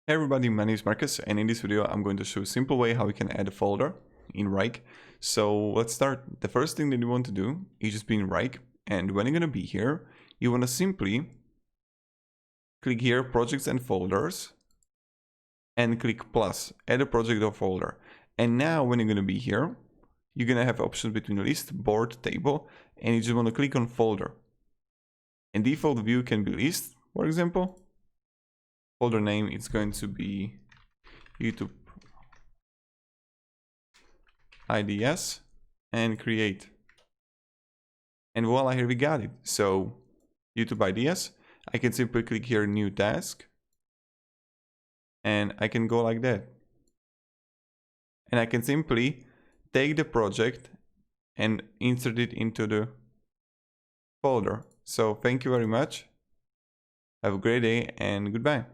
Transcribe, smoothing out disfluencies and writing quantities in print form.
Hey everybody, my name is Marcus, and in this video I'm going to show a simple way how we can add a folder in Wrike. So let's start. The first thing that you want to do is just be in Wrike, and when you're going to be here, you want to simply click here, projects and folders, and click plus, add a project or folder. And now when you're going to be here, you're going to have options between list, board, table, and you just want to click on folder. And default view can be list, for example. Folder name is going to be YouTube IDS and create. And voila, here we got it. So YouTube IDS, I can simply click here new task and I can go like that. And I can simply take the project and insert it into the folder. So thank you very much. Have a great day and goodbye.